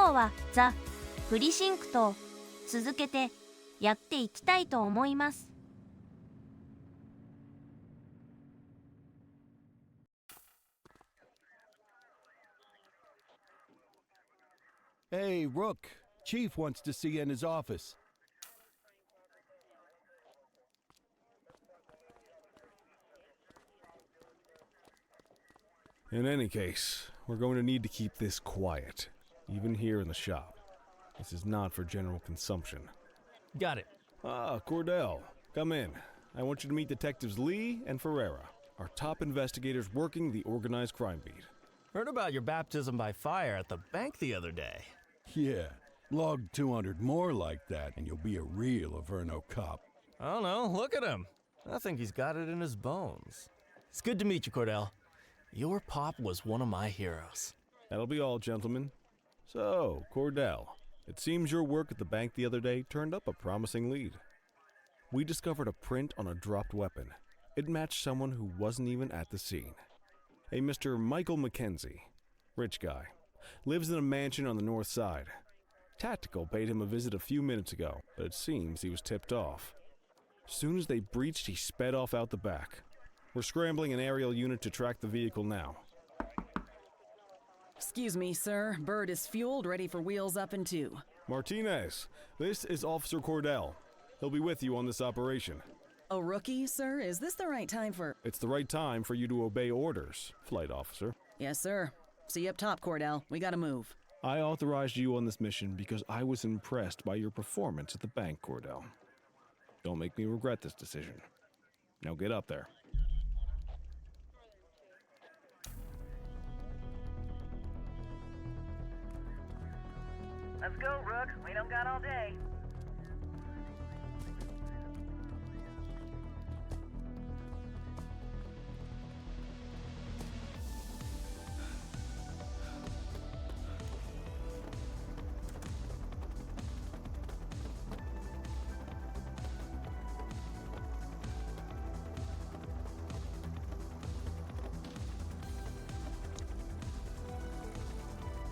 今日はザ・プリシンクトを続けてやっていきたいと思います。Hey, Rook. Chief wants to see you in his office. In any case, we're going to need to keep this quiet, even here in the shop. This is not for general consumption. Got it. Ah, Cordell, come in. I want you to meet Detectives Lee and Ferreira, our top investigators working the organized crime beat. Heard about your baptism by fire at the bank the other day. Yeah, log 200 more like that and you'll be a real Averno cop. I don't know, look at him. I think he's got it in his bones. It's good to meet you, Cordell. Your pop was one of my heroes. That'll be all, gentlemen. So, Cordell, it seems your work at the bank the other day turned up a promising lead. We discovered a print on a dropped weapon. It matched someone who wasn't even at the scene. A Mr. Michael McKenzie, rich guy, lives in a mansion on the north side. Tactical paid him a visit a few minutes ago, but it seems he was tipped off. As soon as they breached, he sped off out the back. We're scrambling an aerial unit to track the vehicle now. Excuse me, sir. Bird is fueled, ready for wheels up in 2. Martinez, this is Officer Cordell. He'll be with you on this operation. A rookie, sir? Is this the right time for... It's the right time for you to obey orders, Flight Officer. Yes, sir. See you up top, Cordell. We gotta move. I authorized you on this mission because I was impressed by your performance at the bank, Cordell. Don't make me regret this decision. Now get up there. Let's go, Rook. We don't got all day.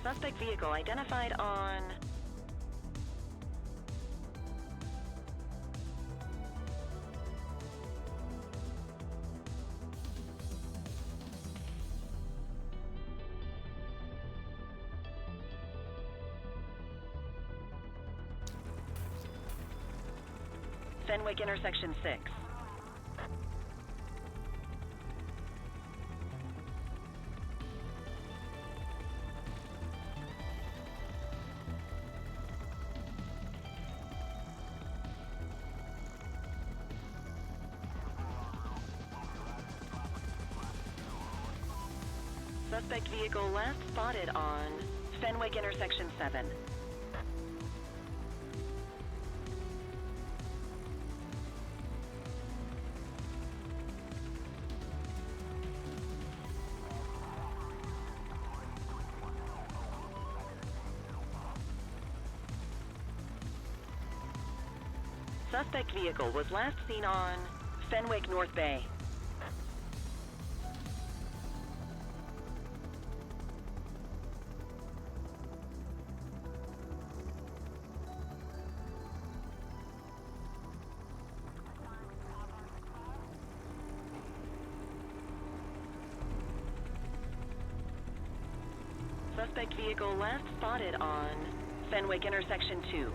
Suspect vehicle identified on... Fenwick intersection 6. Suspect vehicle last spotted on Fenwick intersection 7. Suspect vehicle was last seen on Fenwick North Bay. Suspect vehicle last spotted on Fenwick intersection 2.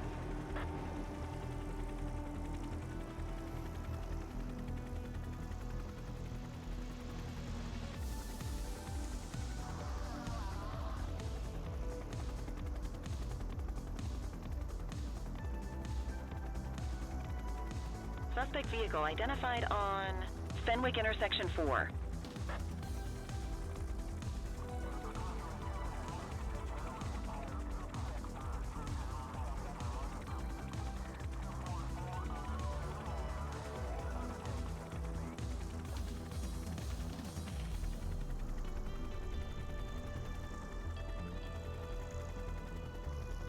Suspect vehicle identified on Fenwick intersection 4.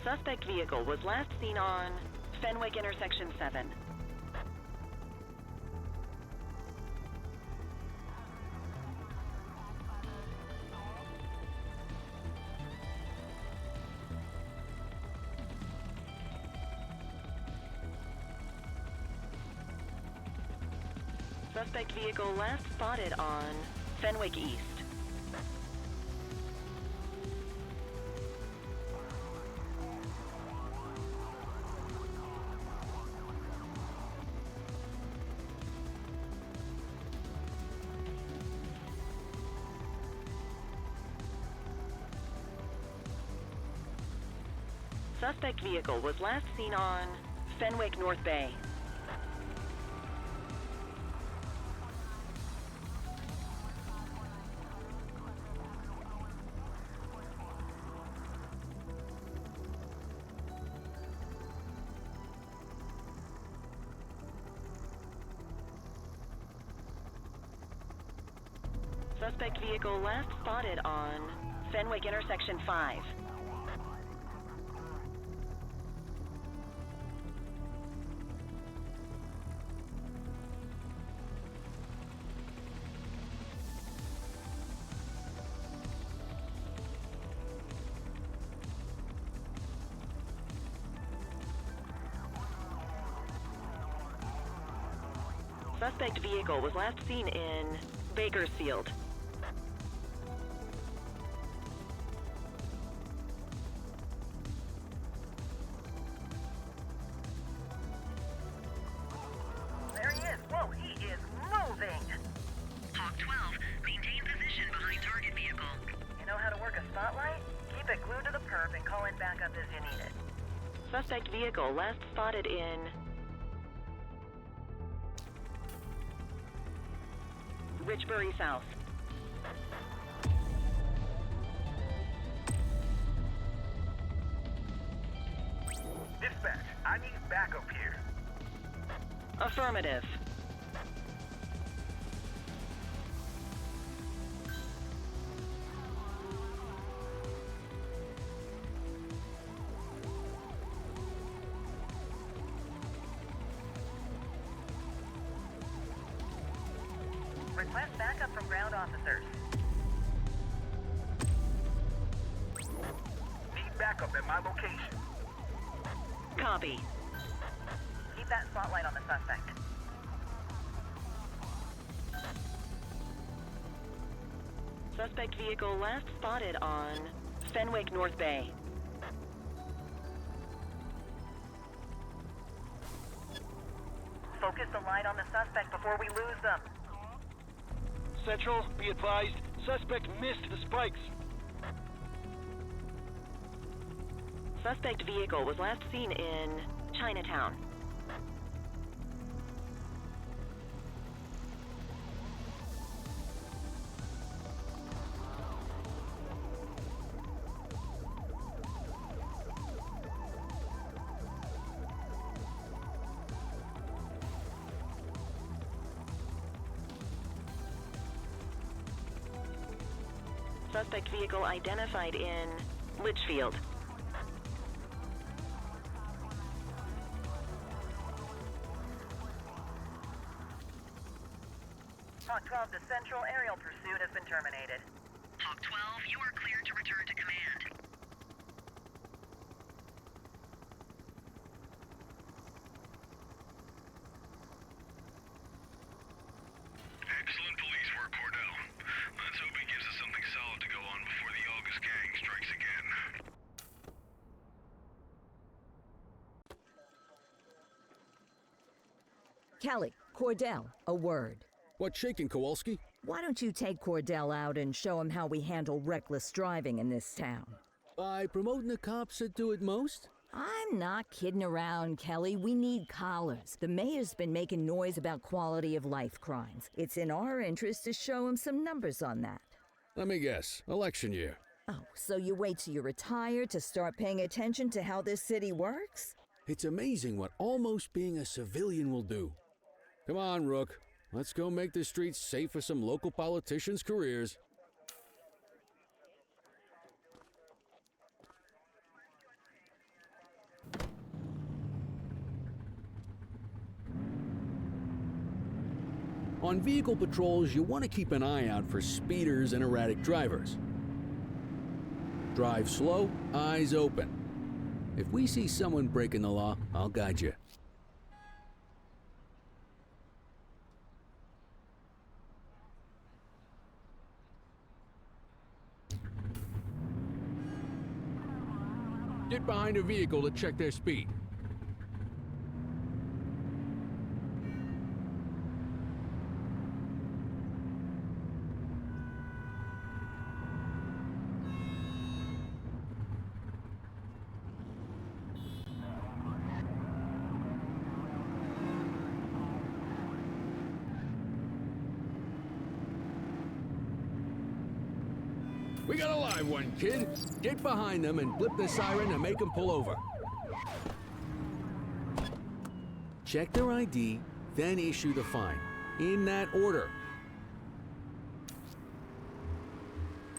Suspect vehicle was last seen on Fenwick intersection 7. Suspect vehicle last spotted on Fenwick East. Suspect vehicle was last seen on Fenwick North Bay. Suspect vehicle last spotted on Fenwick Intersection 5. Suspect vehicle was last seen in Bakersfield. There he is. Whoa, he is moving. Hawk 12, maintain position behind target vehicle. You know how to work a spotlight? Keep it glued to the perp and call in backup as you need it. Suspect vehicle last spotted in Richbury South. Dispatch, I need backup here. Affirmative. Request backup from ground officers. Need backup at my location. Copy. Keep that spotlight on the suspect. Suspect vehicle last spotted on Fenwick North Bay. Focus the light on the suspect before we lose them. Central, be advised, suspect missed the spikes. Suspect vehicle was last seen in Chinatown. Suspect vehicle identified in Litchfield. Hawk 12 to Central, aerial pursuit has been terminated. Hawk 12, you are cleared to return to command. Excellent police work, Cordell. Let's hope he gives us something solid to go on before the August gang strikes again. Kelly, Cordell, a word. What's shaking, Kowalski? Why don't you take Cordell out and show him how we handle reckless driving in this town? By promoting the cops that do it most? I'm not kidding around, Kelly. We need collars. The mayor's been making noise about quality of life crimes. It's in our interest to show him some numbers on that. Let me guess. Election year. Oh, so you wait till you retire to start paying attention to how this city works? It's amazing what almost being a civilian will do. Come on, Rook. Let's go make the streets safe for some local politicians' careers. On vehicle patrols, you want to keep an eye out for speeders and erratic drivers. Drive slow, eyes open. If we see someone breaking the law, I'll guide you. Get behind a vehicle to check their speed. We got a live one, kid. Get behind them and blip the siren to make them pull over. Check their ID, then issue the fine. In that order.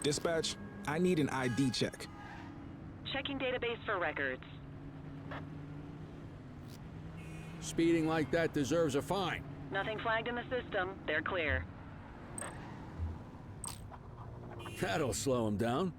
Dispatch, I need an ID check. Checking database for records. Speeding like that deserves a fine. Nothing flagged in the system. They're clear. That'll slow them down.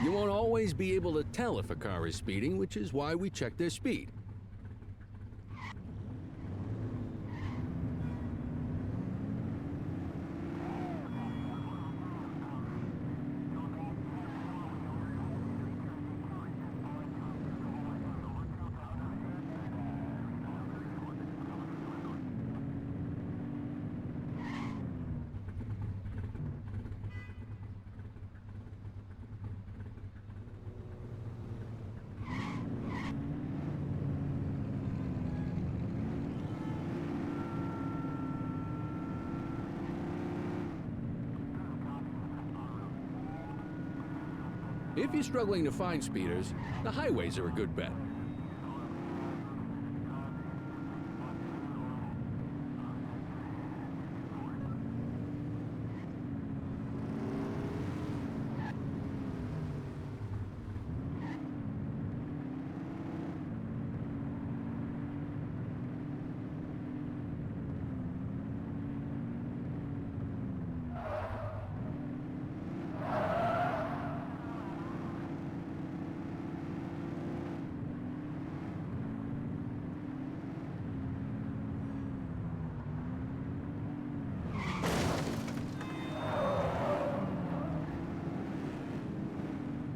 You won't always be able to tell if a car is speeding, which is why we check their speed. If you're struggling to find speeders, the highways are a good bet.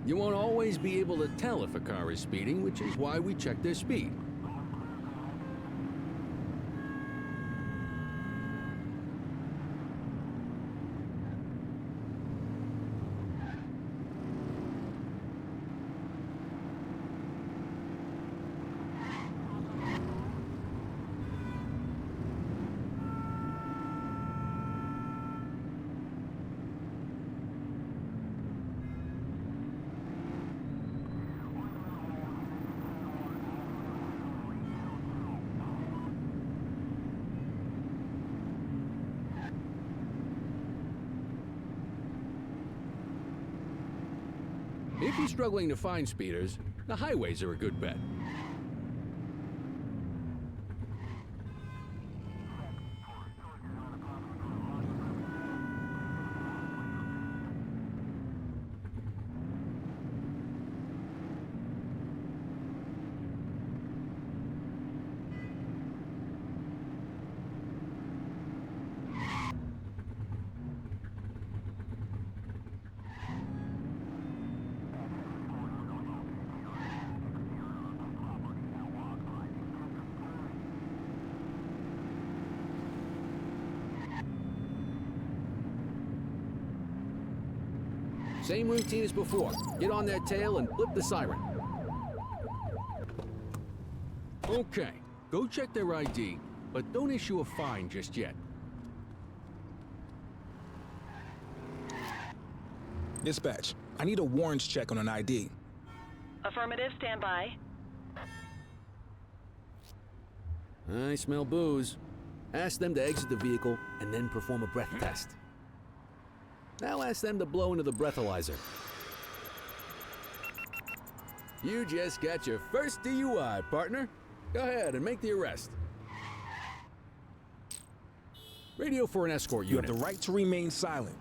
You won't always be able to tell if a car is speeding, which is why we check their speed. If you're struggling to find speeders, the highways are a good bet. Same routine as before. Get on their tail and flip the siren. Okay, go check their ID, but don't issue a fine just yet. Dispatch, I need a warrants check on an ID. Affirmative, stand by. I smell booze. Ask them to exit the vehicle and then perform a breath test. Now ask them to blow into the breathalyzer. You just got your first DUI, partner. Go ahead and make the arrest. Radio for an escort You have unit. the right to remain silent.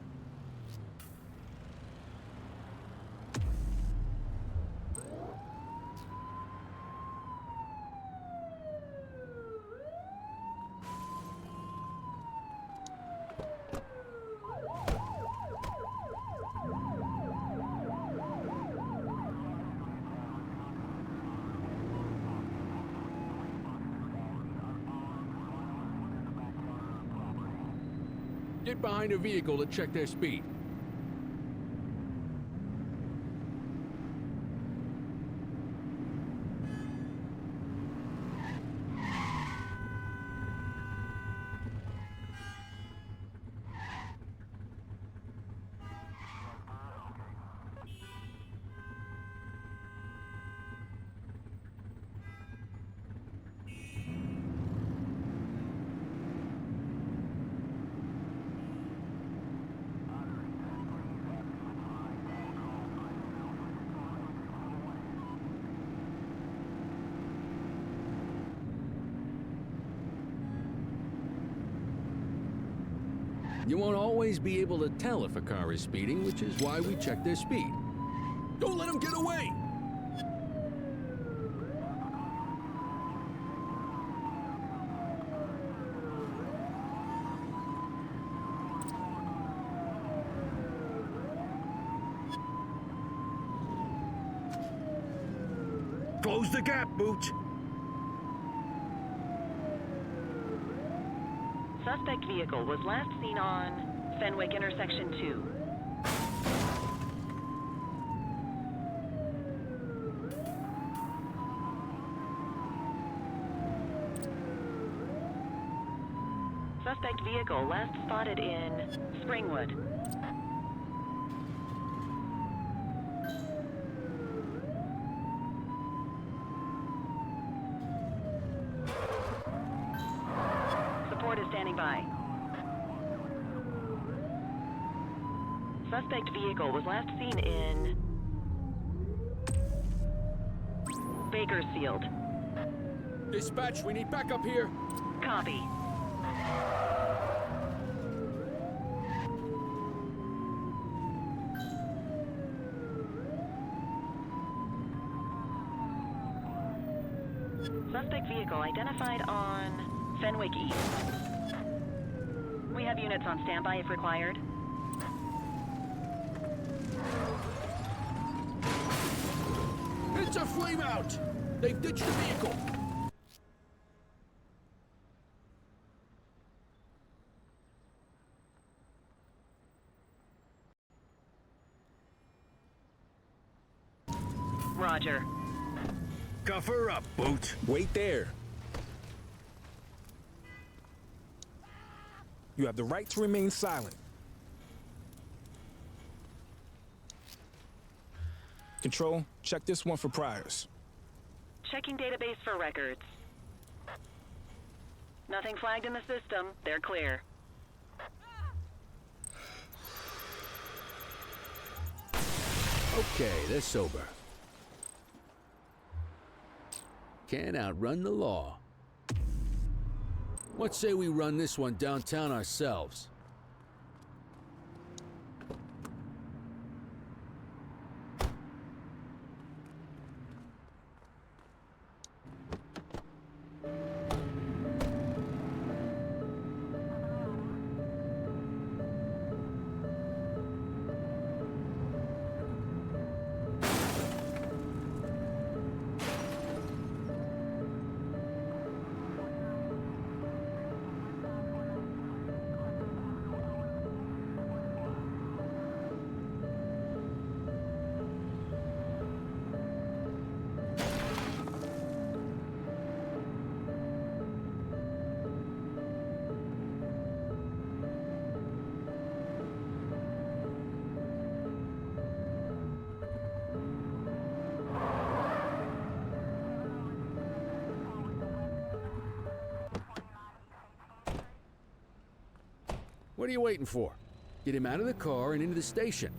Get behind a vehicle to check their speed. You won't always be able to tell if a car is speeding, which is why we check their speed. Don't let them get away! Close the gap, Boots. Suspect vehicle was last seen on Fenwick intersection 2. Suspect vehicle last spotted in Springwood. Support is standing by. Suspect vehicle was last seen in Bakersfield. Dispatch, we need backup here. Copy. Suspect vehicle identified on Fenwick East. We have units on standby if required. It's a flame out! They've ditched the vehicle! Roger. Cuff her up, Boots. Wait there. You have the right to remain silent. Control, check this one for priors. Checking database for records. Nothing flagged in the system. They're clear. Okay, they're sober. Can't outrun the law. Let's say we run this one downtown ourselves. What are you waiting for? Get him out of the car and into the station.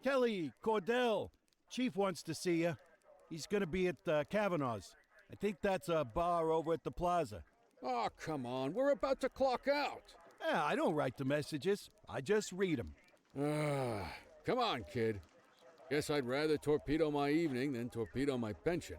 Kelly, Cordell, Chief wants to see you. He's gonna be at Kavanaugh's. I think that's a bar over at the plaza. Oh, come on. We're about to clock out. Yeah, I don't write the messages. I just read them. Come on, kid. Guess I'd rather torpedo my evening than torpedo my pension.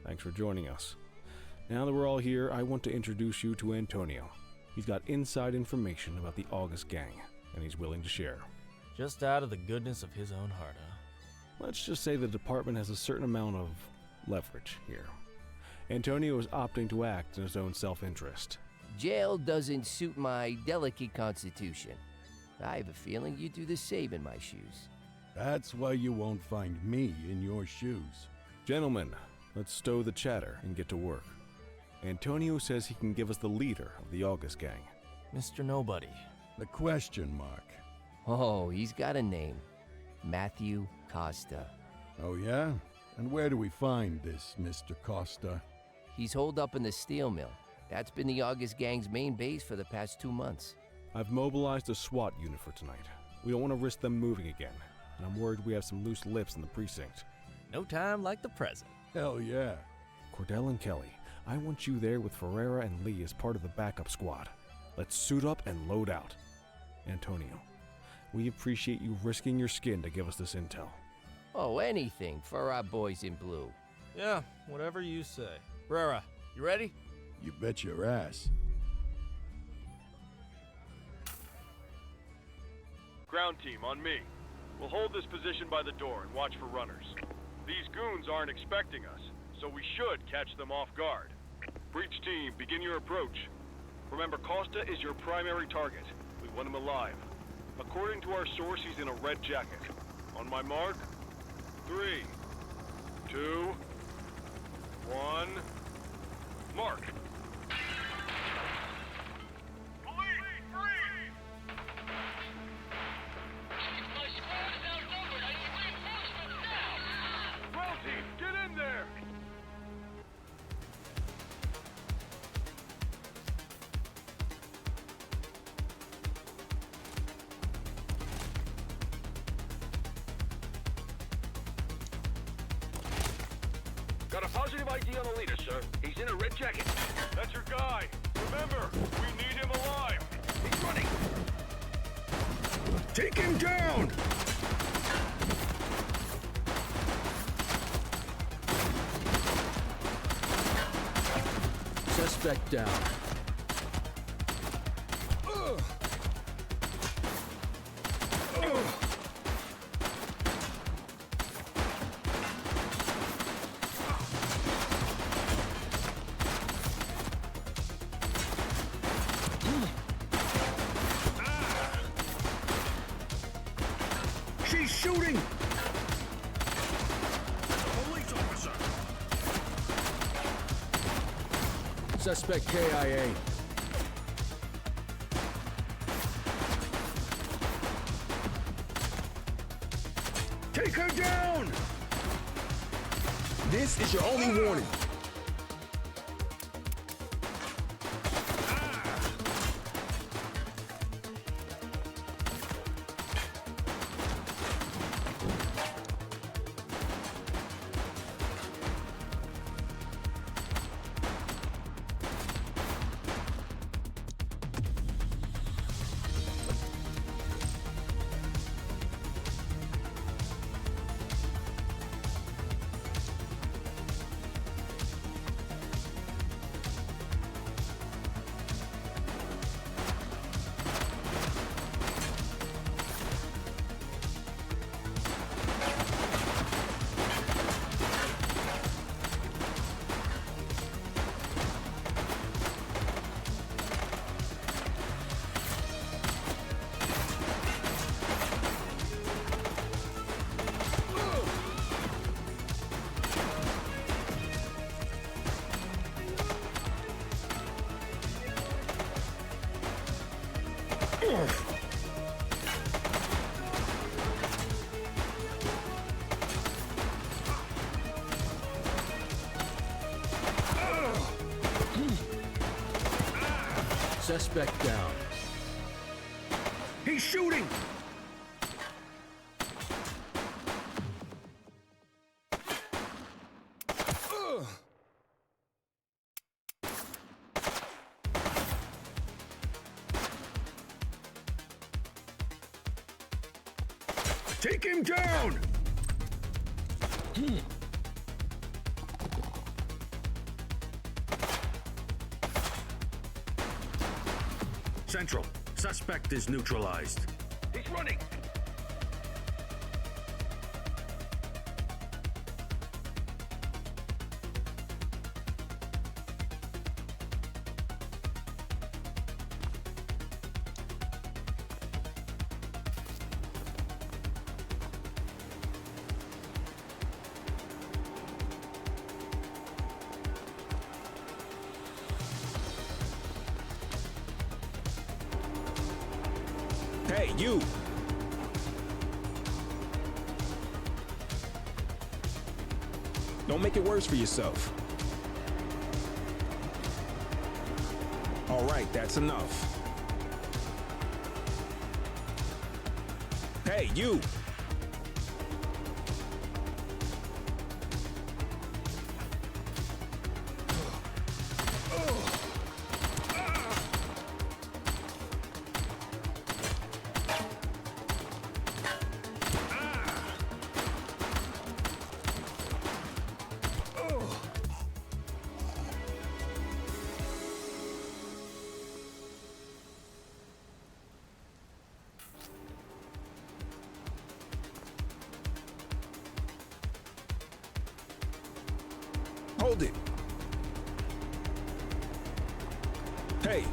Thanks for joining us. Now that we're all here, I want to introduce you to Antonio. He's got inside information about the August gang, and he's willing to share. Just out of the goodness of his own heart, huh? Let's just say the department has a certain amount of leverage here. Antonio is opting to act in his own self-interest. Jail doesn't suit my delicate constitution. I have a feeling you do the same in my shoes. That's why you won't find me in your shoes. Gentlemen, let's stow the chatter and get to work. Antonio says he can give us the leader of the August gang. Mr. Nobody. The question mark. Oh, he's got a name. Matthew Costa. Oh, yeah? And where do we find this Mr. Costa? He's holed up in the steel mill. That's been the August gang's main base for the past 2 months. I've mobilized a SWAT unit for tonight. We don't want to risk them moving again, and I'm worried we have some loose lips in the precinct. No time like the present. Hell yeah. Cordell and Kelly, I want you there with Ferreira and Lee as part of the backup squad. Let's suit up and load out. Antonio, we appreciate you risking your skin to give us this intel. Oh, anything for our boys in blue. Yeah, whatever you say. Ferreira, you ready? You bet your ass. Ground team, on me. We'll hold this position by the door and watch for runners. These goons aren't expecting us, so we should catch them off guard. Breach team, begin your approach. Remember, Costa is your primary target. We want him alive. According to our source, he's in a red jacket. On my mark, 3, 2, 1, mark. Got a positive ID on the leader, sir. He's in a red jacket. That's your guy. Remember, we need him alive. He's running. Take him down! Suspect down. shooting! Police officer! Suspect KIA. Take her down! This is your only warning. Suspect down. He's shooting! Take him down! Central, suspect is neutralized. He's running! Hey, you! Don't make it worse for yourself. All right, that's enough. Hey, you! Hold it. Hey.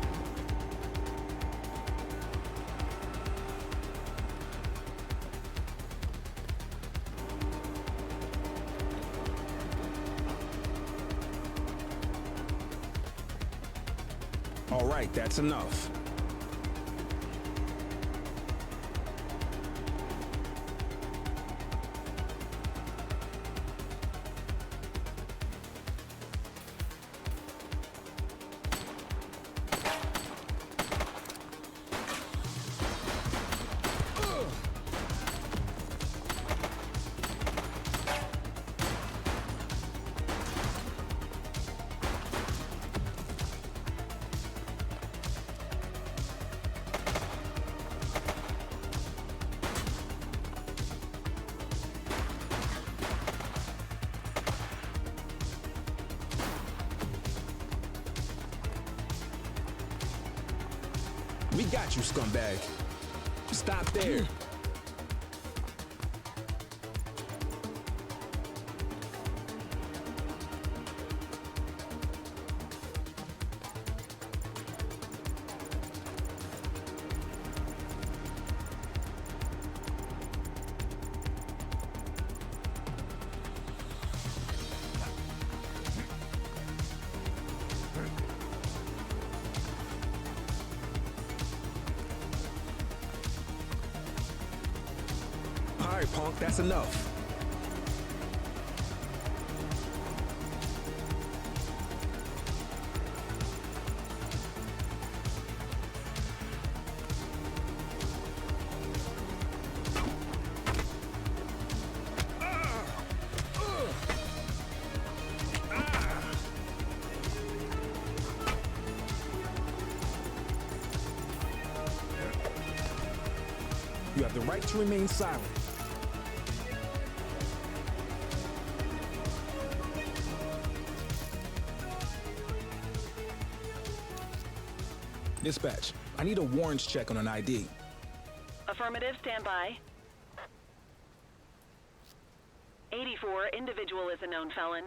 All right, that's enough. We got you, scumbag. Stop there. Alright, punk, that's enough. You have the right to remain silent. Dispatch, I need a warrants check on an ID. Affirmative, stand by. 84, individual is a known felon.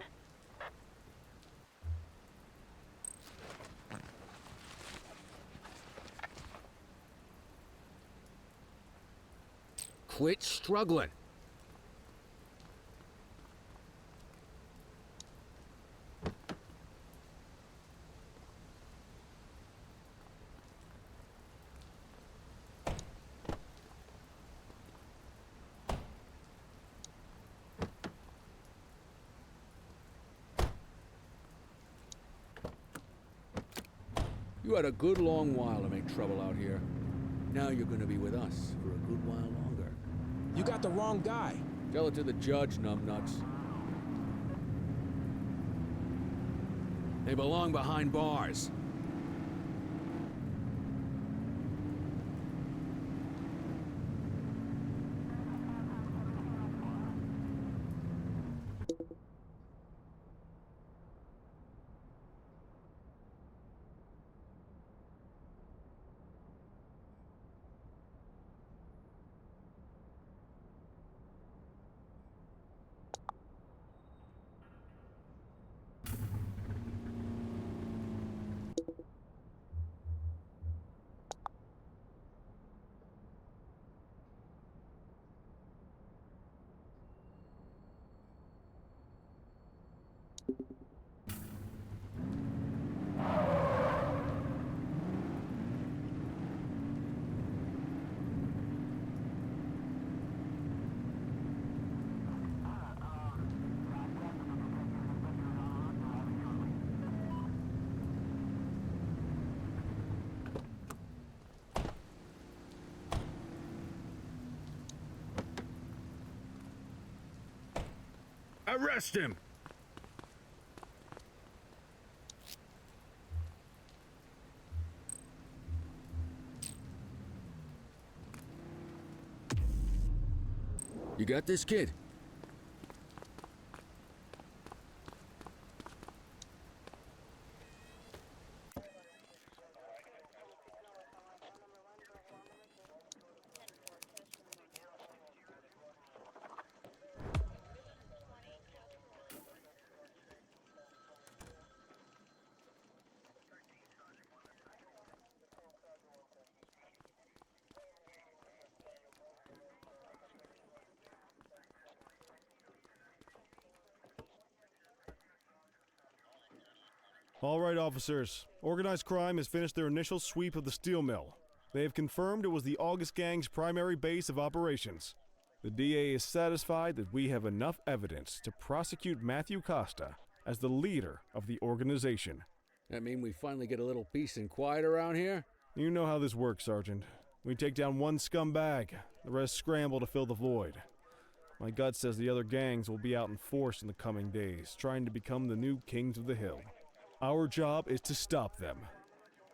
Quit struggling. You had a good long while to make trouble out here. Now you're gonna be with us for a good while longer. You got the wrong guy. Tell it to the judge, numbnuts. They belong behind bars. Arrest him! You got this, kid? All right, officers. Organized crime has finished their initial sweep of the steel mill. They have confirmed it was the August Gang's primary base of operations. The DA is satisfied that we have enough evidence to prosecute Matthew Costa as the leader of the organization. That mean we finally get a little peace and quiet around here? You know how this works, Sergeant. We take down one scumbag, the rest scramble to fill the void. My gut says the other gangs will be out in force in the coming days, trying to become the new kings of the hill. Our job is to stop them.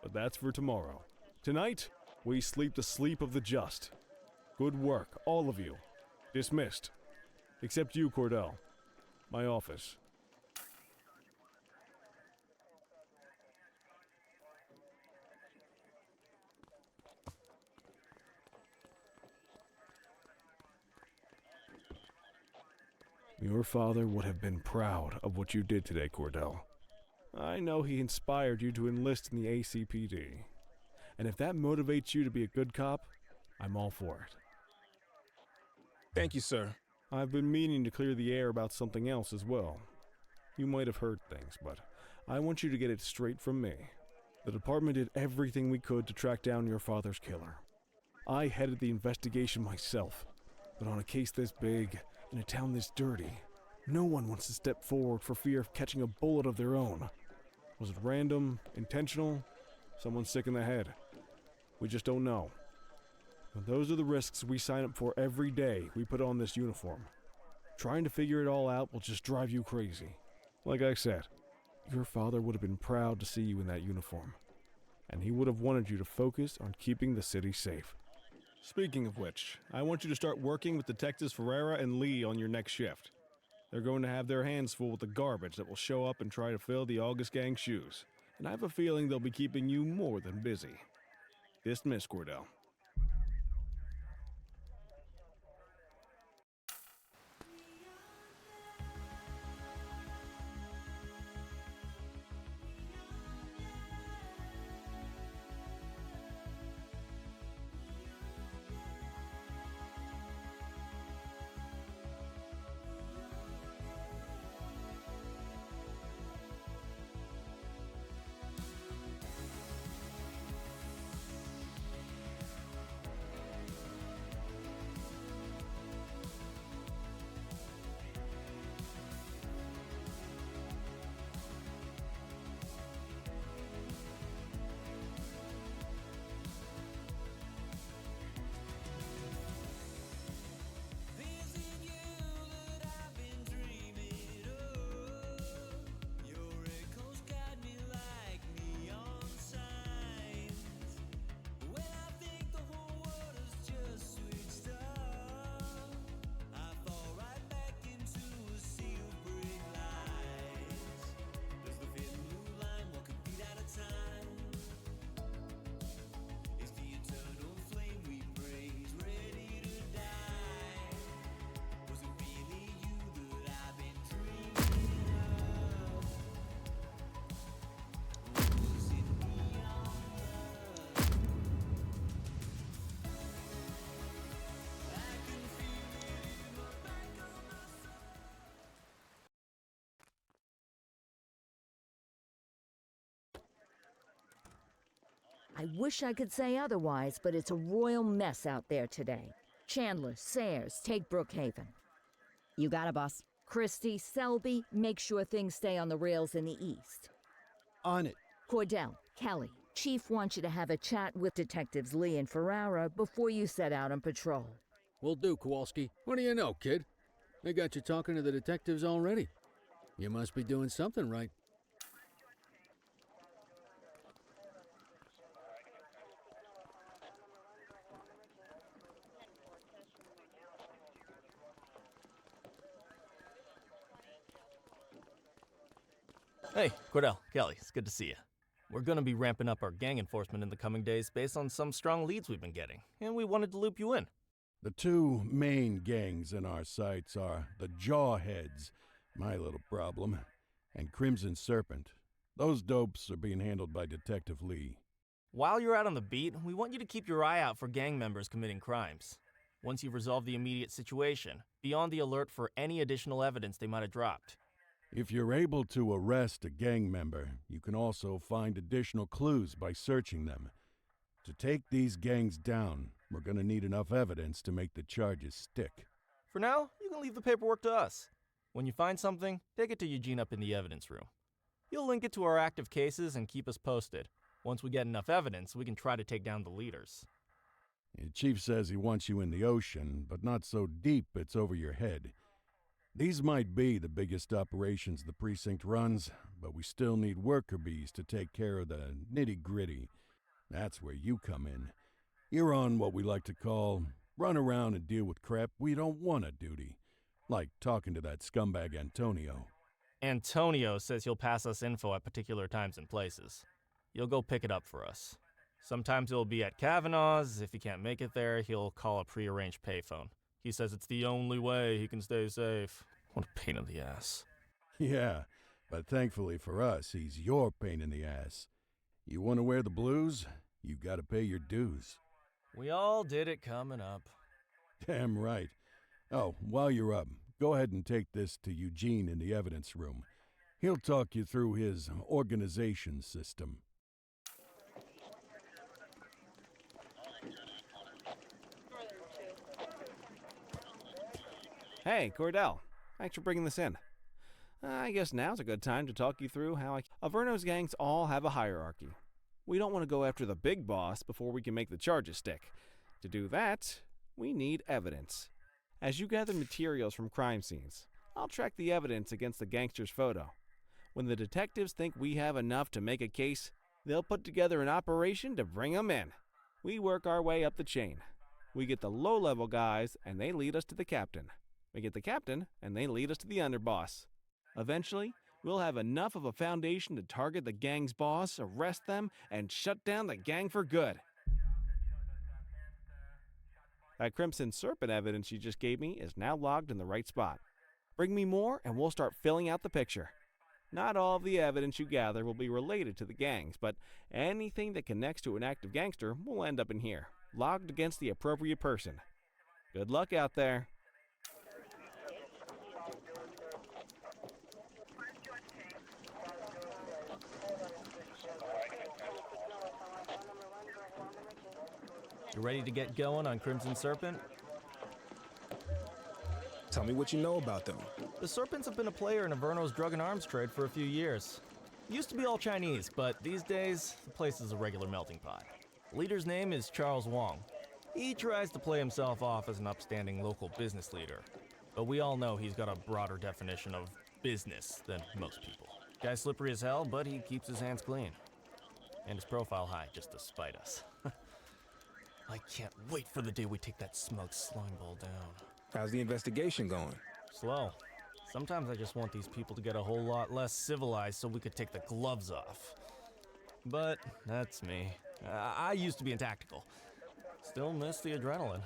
But that's for tomorrow. Tonight, we sleep the sleep of the just. Good work, all of you. Dismissed. Except you, Cordell. My office. Your father would have been proud of what you did today, Cordell. I know he inspired you to enlist in the ACPD. And if that motivates you to be a good cop, I'm all for it. Thank you, sir. I've been meaning to clear the air about something else as well. You might have heard things, but I want you to get it straight from me. The department did everything we could to track down your father's killer. I headed the investigation myself. But on a case this big, in a town this dirty, no one wants to step forward for fear of catching a bullet of their own. Was it random, intentional, someone sick in the head? We just don't know. But those are the risks we sign up for every day we put on this uniform. Trying to figure it all out will just drive you crazy. Like I said, your father would have been proud to see you in that uniform, and he would have wanted you to focus on keeping the city safe. Speaking of which, I want you to start working with Detectives Ferreira and Lee on your next shift. They're going to have their hands full with the garbage that will show up and try to fill the August Gang's shoes, and I have a feeling they'll be keeping you more than busy. Dismiss, Cordell. I wish I could say otherwise, but it's a royal mess out there today. Chandler, Sayers, take Brookhaven. You got it, boss. Christie, Selby, make sure things stay on the rails in the east. On it. Cordell, Kelly, Chief wants you to have a chat with Detectives Lee and Ferrara before you set out on patrol. Will do, Kowalski. What do you know, kid? They got you talking to the detectives already. You must be doing something right. Hey, Cordell, Kelly, it's good to see you. We're gonna be ramping up our gang enforcement in the coming days based on some strong leads we've been getting, and we wanted to loop you in. The two main gangs in our sights are the Jawheads, my little problem, and Crimson Serpent. Those dopes are being handled by Detective Lee. While you're out on the beat, we want you to keep your eye out for gang members committing crimes. Once you've resolved the immediate situation, be on the alert for any additional evidence they might have dropped. If you're able to arrest a gang member, you can also find additional clues by searching them. To take these gangs down, we're gonna need enough evidence to make the charges stick. For now, you can leave the paperwork to us. When you find something, take it to Eugene up in the evidence room. He'll link it to our active cases and keep us posted. Once we get enough evidence, we can try to take down the leaders. The chief says he wants you in the ocean, but not so deep it's over your head. These might be the biggest operations the precinct runs, but we still need worker bees to take care of the nitty-gritty. That's where you come in. You're on what we like to call run around and deal with crap we don't want to duty, like talking to that scumbag Antonio. Antonio says he'll pass us info at particular times and places. You'll go pick it up for us. Sometimes it'll be at Kavanaugh's. If he can't make it there, he'll call a prearranged payphone. He says it's the only way he can stay safe. What a pain in the ass. Yeah, but thankfully for us, he's your pain in the ass. You want to wear the blues? You gotta pay your dues. We all did it coming up. Damn right. Oh, while you're up, go ahead and take this to Eugene in the evidence room. He'll talk you through his organization system. Hey, Cordell. Thanks for bringing this in. I guess now's a good time to talk you through how Averno's gangs all have a hierarchy. We don't want to go after the big boss before we can make the charges stick. To do that, we need evidence. As you gather materials from crime scenes, I'll track the evidence against the gangster's photo. When the detectives think we have enough to make a case, they'll put together an operation to bring them in. We work our way up the chain. We get the low-level guys, and they lead us to the captain. We get the captain, and they lead us to the underboss. Eventually, we'll have enough of a foundation to target the gang's boss, arrest them, and shut down the gang for good. That Crimson Serpent evidence you just gave me is now logged in the right spot. Bring me more, and we'll start filling out the picture. Not all of the evidence you gather will be related to the gangs, but anything that connects to an active gangster will end up in here, logged against the appropriate person. Good luck out there. You ready to get going on Crimson Serpent? Tell me what you know about them. The Serpents have been a player in Averno's drug and arms trade for a few years. Used to be all Chinese, but these days, the place is a regular melting pot. The leader's name is Charles Wong. He tries to play himself off as an upstanding local business leader, but we all know he's got a broader definition of business than most people. Guy's slippery as hell, but he keeps his hands clean. And his profile high, just to spite us. I can't wait for the day we take that smug slime ball down. How's the investigation going? Slow. Sometimes I just want these people to get a whole lot less civilized so we could take the gloves off. But that's me. I used to be in tactical. Still miss the adrenaline.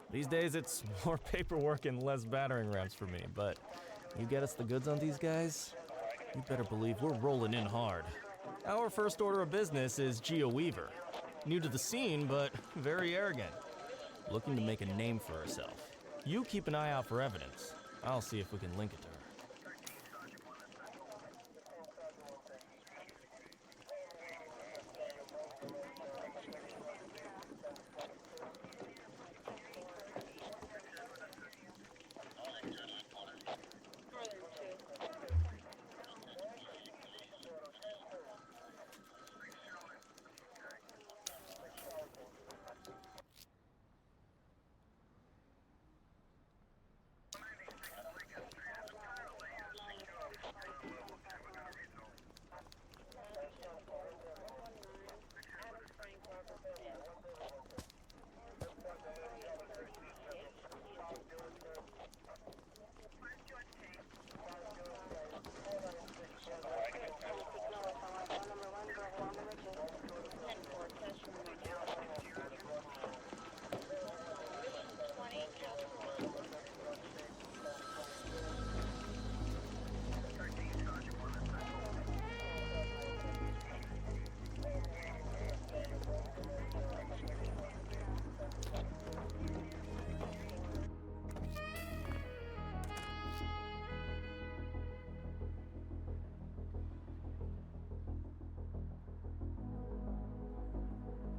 These days it's more paperwork and less battering rams for me, but you get us the goods on these guys, you better believe we're rolling in hard. Our first order of business is Gia Weaver. New to the scene, but very arrogant. Looking to make a name for herself. You keep an eye out for evidence. I'll see if we can link it to her.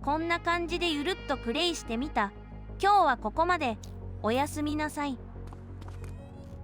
こんな感じでゆるっとプレイしてみた。今日はここまで。おやすみなさい。